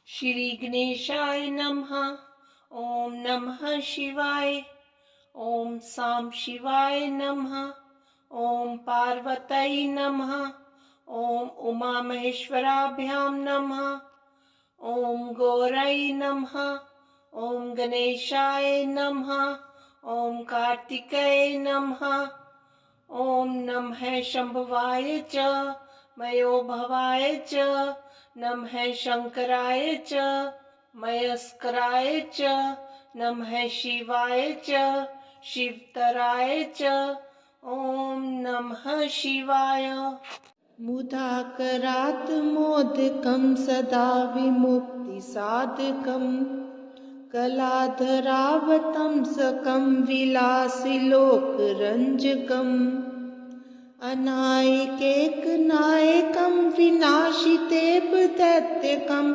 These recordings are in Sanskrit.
श्री गणेशाय नमः। ओम नमः शिवाय। ओम साम शिवाय नमः। ओम पार्वती नमः। ओम उमा महेश्वराभ्यां नमः। ओम गौराय नमः। ओम गणेशाय नमः। ओम कार्तिकेय नमः। ओम नमः शंभवाय च मयो भवाय च नमः शंकराय च मयस्कराय च नमः शिवाय च शिवतराय च। ओम नमः शिवाय। मुदाकरात् मोदकं सदा विमुक्तिसाधकं कलाधरावतंसकं विलासिलोकरञ्जकम् अनायकैकनायकं विनाशितेव दैत्यकं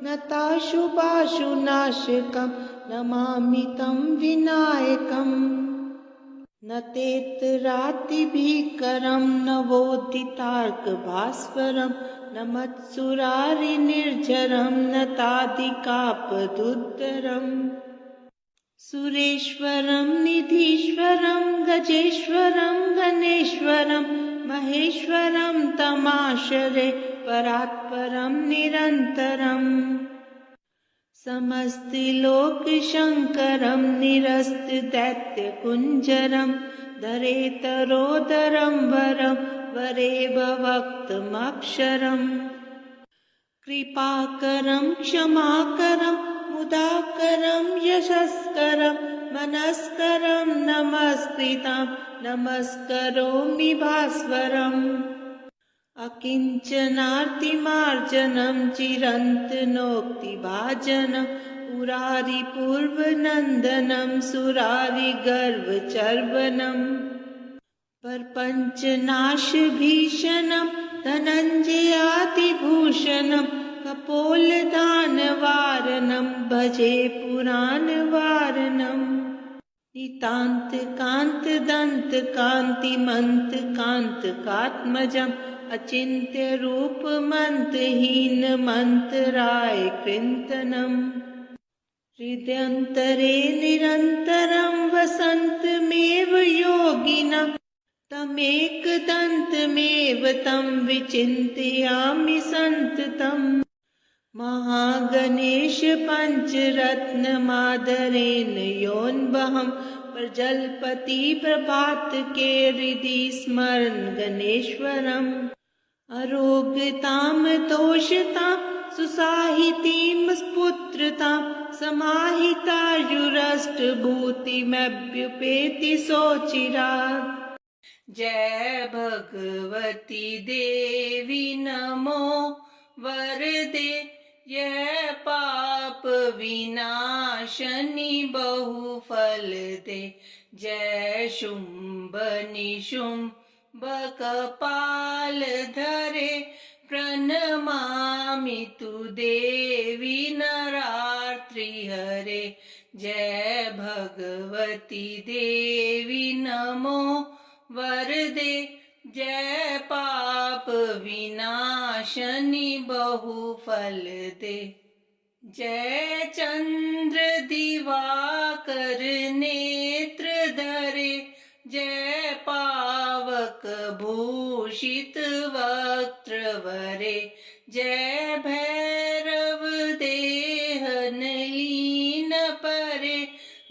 नताशुभाशुनाशकं नमामि तं विनायकम्। न तेतरातिभीकरं नवोदितार्कभास्वरं न मत्सुरारिनिर्झरं न तादिकापदुद्धरम् सुरेश्वरं निधीश्वरं गजेश्वरं गणेश्वरं महेश्वरं तमाश्रये परात्परं निरन्तरम् समस्तिलोकशङ्करं निरस्तदैत्यकुञ्जरं धरेतरोदरं वरं वरेव भक्तमक्षरम् कृपाकरं क्षमाकरं मुदाकरं यशस्करं मनस्करं नमस्कृतं नमस्करोमि भास्वरम् अकिञ्चनार्तिमार्जनं चिरन्तनोक्तिभाजनं पुरारिपूर्वनन्दनं सुरारिगर्वचर्वणं प्रपञ्चनाशभीषणं धनञ्जयातिभूषणं कपोलदानवारणं भजे पुराणवारणम् नितान्तकान्तदन्तकान्तिमन्तकान्तकात्मजम् अचिन्त्यरूपमन्तहीनमन्तराय कृन्तनम् हृदयन्तरे निरन्तरं वसन्तमेव योगिनं तमेकदन्तमेव तं विचिन्तयामि सन्ततम् महागणेश पञ्चरत्नमादरेण योऽन्वहं प्रजलपति प्रभातके हृदि स्मरन् गणेश्वरम् अरोगतां तोषतां सुसाहितीं स्पुत्रतां समाहितायुरष्टभूतिमभ्युपेति सोचिरात्। जय भगवती देवी नमो वरदे यह पाप विनाशनी बहुफल दे। जय शुंभ निशुंभ कपाल धरे प्रणमामि तु देवी नरार्ति हरे। जय भगवती देवी नमो वरदे जय पाप विनाशनी बहुफल दे। जय चंद्र दिवाकर नेत्र धरे जय पावक भूषित वक्त्र वरे। जय भैरव देहन लीन परे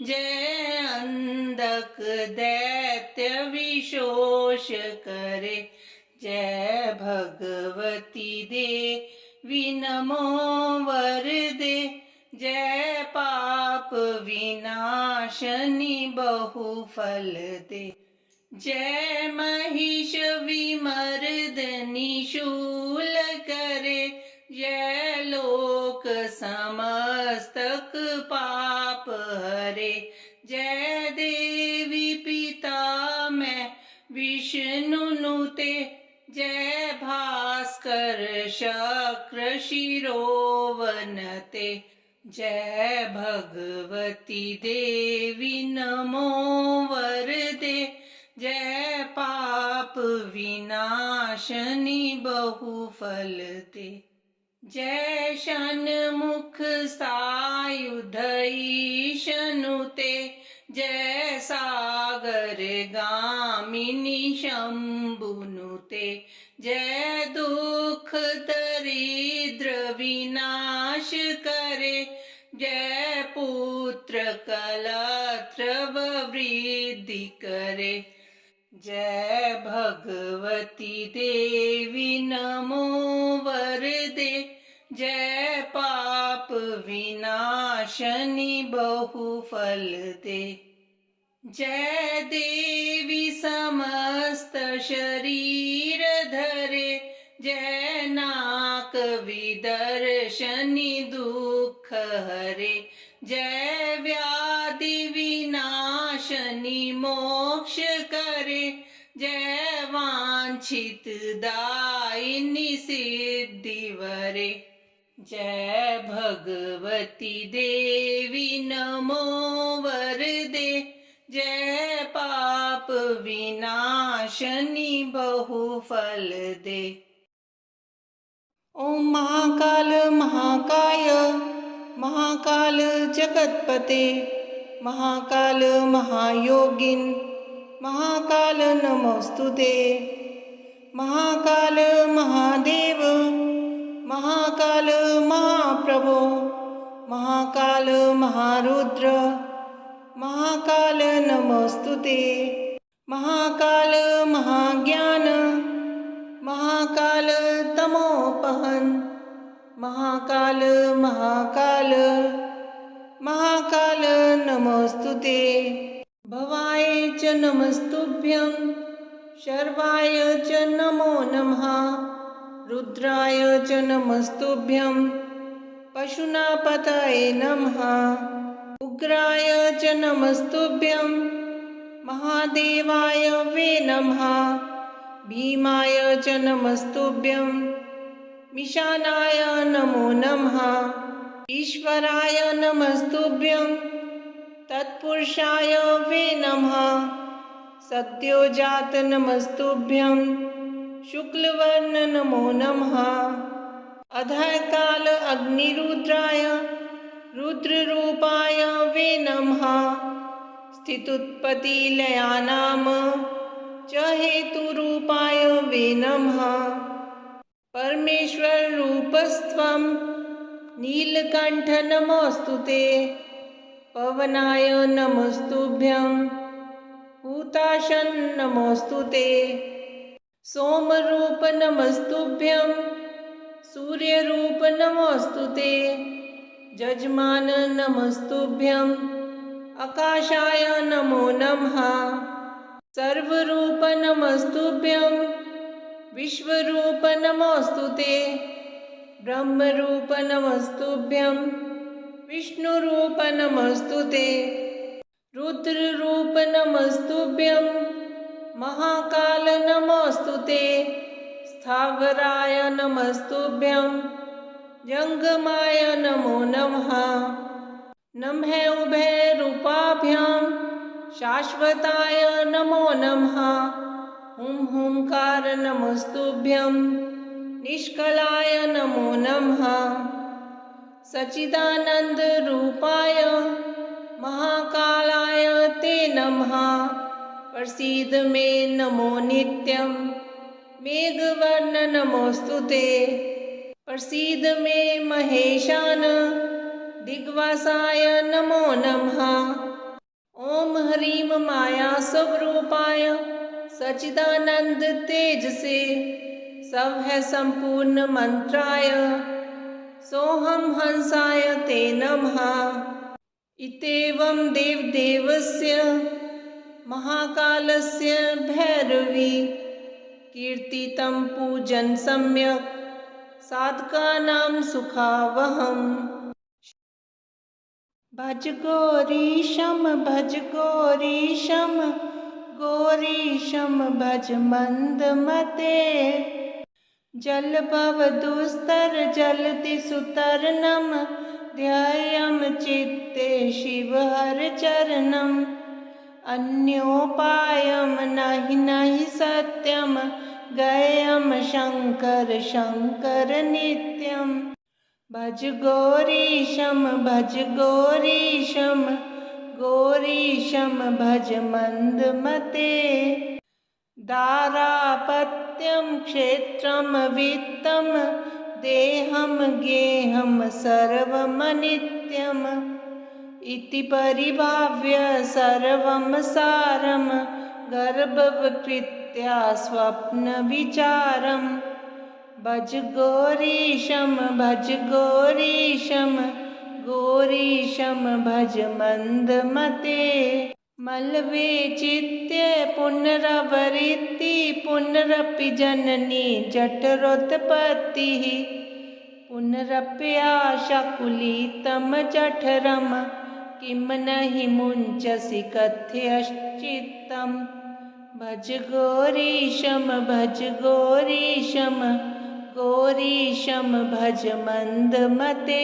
जय अंधक दैत्य विशोष करे। जय भगवती देवी नमो वरदे जय पाप विनाशनी बहुफल दे। जय महिष विमर्दनी शूल करे जय लोक समस्तक पाप हरे। जय देवी पिता मैं विष्णु नुते जय भास्कर शक्र शिरोवनते। जय भगवती देवी नमो वरदे जय पाप विनाशनी बहुफल दे। जय षण्मुख मुख सायुध ईशनुते, जय सागर गामिनी शंभुनुते, जय दुख दरिद्र विनाश करे, जय पुत्र कलत्र वृद्धि करे। जय भगवती देवी नमो वरदे, जय पाप विनाशनी बहुफल दे। जय देवी समस्त शरीर धरे, जय नाक विदर्शनी दुख हरे, जय व्याधि विनाशनी मोक्ष करे, जय वांछित दायिनी सिद्धि वरे। जय भगवती देवी नमो वरदे, जय पाप विनाशनी बहुफल दे। ओम महाकाल महाकाय महाकाल जगतपते, महाकाल महायोगिन महाकाल नमोस्तुते। महाकाल महादेव महाकाल महाप्रभो, महाकाल महारुद्र महाकाल नमोस्तुते। महाकाल महाज्ञान महाकाल तमोपहन, महाकाल महाकाल महाकाल नमोस्तुते। भवाय च नमस्तुभ्यं, शर्वाय च नमो नमः, रुद्राय च नमस्तुभ्यं, पशुनापतये नमः, उग्राय च नमस्तुभ्यं, महादेवाय वे नमः, भीमाय च नमस्तुभ्यं, मिशानाय नमो नमः, ईश्वराय नमस्तुभ्यं, तत्पुरुषाय वे नमः, सद्योजात नमस्तुभ्यं, शुक्लवर्ण नमो नमः, अधःकाल अग्निरुद्राय रुद्ररूपाय वे नमः, स्थित्युत्पत्तिलयानां च हेतुरूपाय वे नमः, परमेश्वर रूपस्त्वं नीलकंठ नमोस्तुते। पवनाय नमस्तुभ्यं, हुताशन नमोस्तुते। सोमरूप नमस्तुभ्यं, सूर्यरूप नमोस्तुते। जजमान नमस्तुभ्यं, आकाशाय नमो नमः, सर्वरूप नमस्तुभ्यं, विश्वरूप नमोस्तुते। ब्रह्मरूप नमस्तुभ्यं, विष्णुरूप नमस्तुते। रुद्ररूप नमस्तुभ्यं, महाकाल नमोस्तुते। स्थावराय नमस्तुभ्यं, जंगमाय नमो नमः। नमः उभय रूपाभ्यां शाश्वताय नमो नमः। हुं हुंकार नमस्तुभ्यं, निष्कलाय नमो नमः। सच्चिदानंद रूपाय महाकालाय ते नमः। प्रसीद मे नमो नित्यं, मेघवर्ण नमोस्तुते। प्रसीद मे महेशान, दिग्वासाय नमो नमः। ओम ह्रीं माया स्वरूपाय सच्चिदानंद तेजसे, सब है संपूर्ण मंत्राय सोहम हंसाय ते नमः। इत्येवं देवदेवस्य महाकालस्य भैरवी कीर्तितं पूजन सम्यक् साधकानां सुखावहम्। भज गौरीशं भज गौरीशं, गौरीशं भज मंदमते। जल भव दुस्तर जलति सुतर्णं, ध्यायं चित्ते शिवहर चरणम्। अन्योपायं नहि नहि सत्यं, गयं शंकर शंकर नित्यम्। भज गौरीशं भज गौरीशं गौरीशं भज मन्दमते दारापत्यं क्षेत्रं वित्तं देहं गेहं सर्वमनित्यम् इति परिभाव्य सर्वं सारं गर्भवकृत्या स्वप्नविचारम् भज गौरीशं भज गौरीशं गौरीशं भज मन्दमते मल्वे चित्ते पुनरवृत्ति पुनरपि जननी जठरोत्पत्तिः पुनरप्याशकुलितं जठरं किं नहि मुञ्चसि कथयश्चित्तम् भज गौरीशं भज गौरीशं गौरीशं भज मन्दमते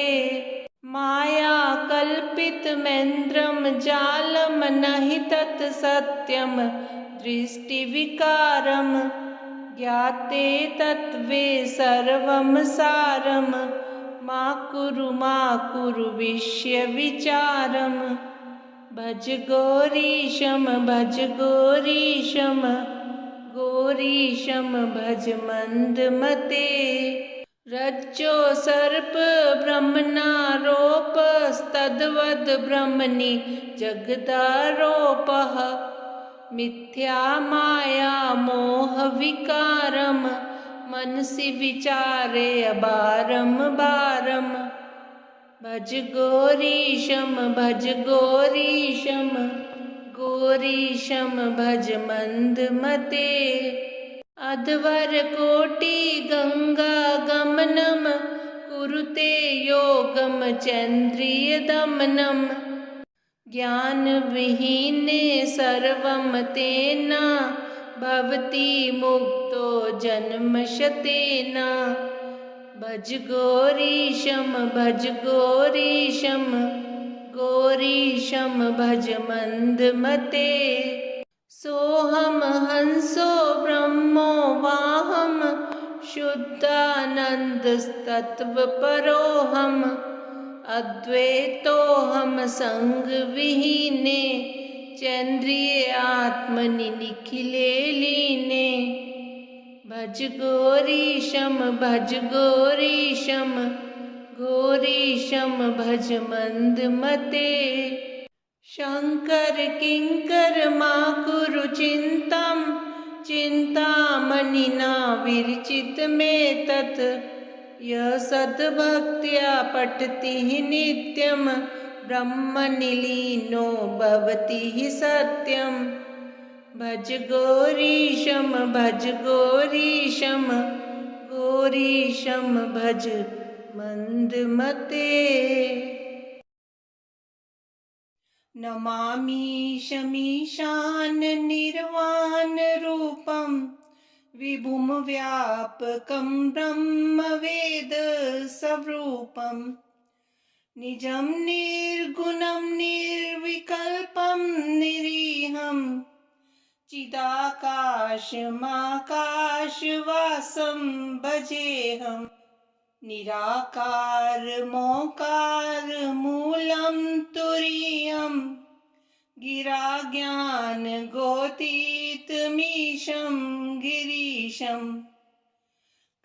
मायाकल्पितमेन्द्रं जालं नहि तत् सत्यं दृष्टिविकारं ज्ञाते तत्त्वे सर्वं सारं मा कुरु विषयविचारम् भज गौरीशं भज गौरीशं गौरीशं भज मन्दमते रज्जो सर्प ब्रह्मणारोपस्तद्वद् ब्रह्मणि जगदारोपः मिथ्या माया मोहविकारं मनसि विचारे बारं बारं भज गौरीशं भज गौरीशं गौरीशं भज मन्दमते अध्वरकोटि गंगा गमनं कुरुते योगं चन्द्रियदमनं ज्ञानविहीने सर्वं तेन भवति मुक्तो जन्मशतेन भज गौरीशं भज गौरीशं गौरीशं भज मन्दमते सोऽहं हंसो ब्रह्मो वाहं शुद्धानन्दस्तत्त्वपरोऽहम् अद्वैतोऽहं सङ्गविहीने चन्द्रिये आत्मनि निखिले लीने भज गौरीशं भज गौरीशं गौरीशं भज मन्दमते शङ्कर किङ्कर मा कुरु चिन्तां चिन्तामणिना विरचितमेतत् यः सद्भक्त्या पठति नित्यं ब्रह्मनिलीनो भवति सत्यं भज गौरीशं भज गौरीशं गौरीशं भज मन्दमते नमामि शमीशाननिर्वाणरूपं विभुं व्यापकं ब्रह्मवेदस्वरूपं निजं निर्गुणं निर्विकल्पं निरीहं चिदाकाशमाकाशवासं भजेऽहं निराकारमोकारमूलं तुरीयं गिराज्ञानगोतीतमीशं गिरीशं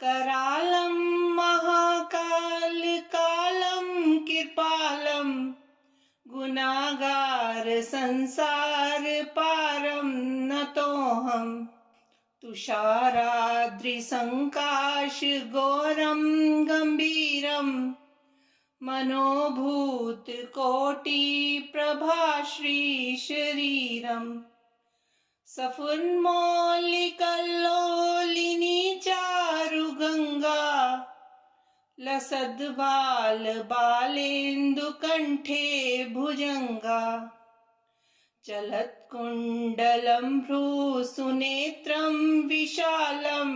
करालं महाकालकालं कृपालं गुणागार संसारपारं नतोऽहं तुषाराद्रिसङ्काशघोरं गम्भीरं मनोभूतकोटिप्रभाश्रीशरीरं सफुन्मौलिकल्लोलिनी चारुगङ्गा लसद्बालबालेन्दुकण्ठे भुजङ्गा चलत्कुण्डलं भ्रूसुनेत्रं विशालं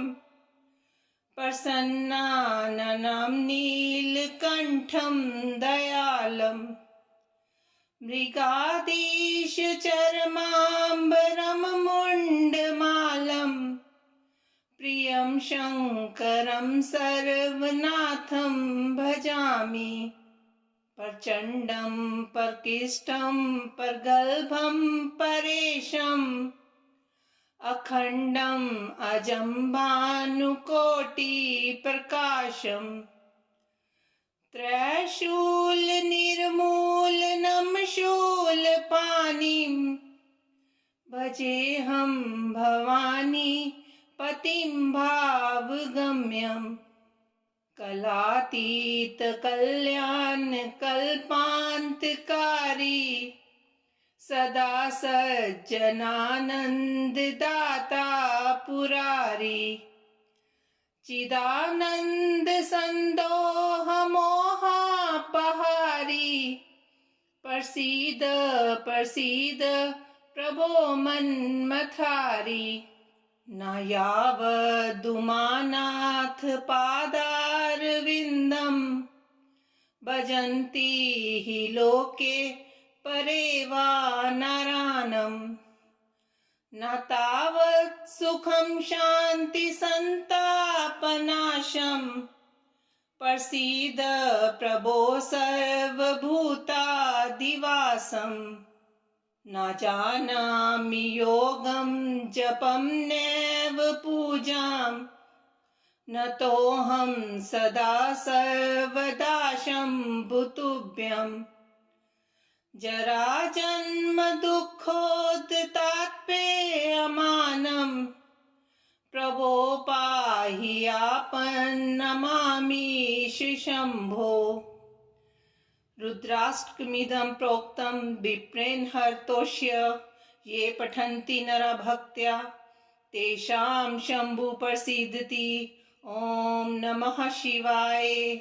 प्रसन्नाननं नीलकण्ठं दयालं मृगाधीशचर्माम्बरं मुण्डमालं प्रियं शङ्करं सर्वनाथं भजामि। प्रचण्डं प्रकृष्टं प्रगल्भं परेशम् अखण्डम् अजं भानुकोटिप्रकाशम् त्रैशूलनिर्मूलनं शूलपाणिं भजेऽहं भवानी पतिं भावगम्यम्। कलातीतकल्याणकल्पान्तकारी सदा सज्जनानन्ददाता पुरारी चिदानन्दसन्दोहमोहापहारी प्रसीद प्रसीद प्रभो मन्मथारी। न यावदुमानाथ पादारविन्दम् भजन्ति हि लोके परे वा नरानम्। न तावत् सुखं शान्ति सन्तापनाशम् प्रसीद प्रभो सर्वभूतादिवासम्। न जानामि योगं जपं नैव पूजां नतोऽहं सदा सर्वदा शम्भुतुभ्यम्। जराजन्म दुःखोत्तापेयमानं प्रभो पाहि आपन्नमामीश शम्भो। रुद्राष्टकमिदं प्रोक्तं विप्रेण हर्तोष्य ये पठन्ति नरा भक्त्या तेषां शम्भु प्रसीदति। ॐ नमः शिवाय।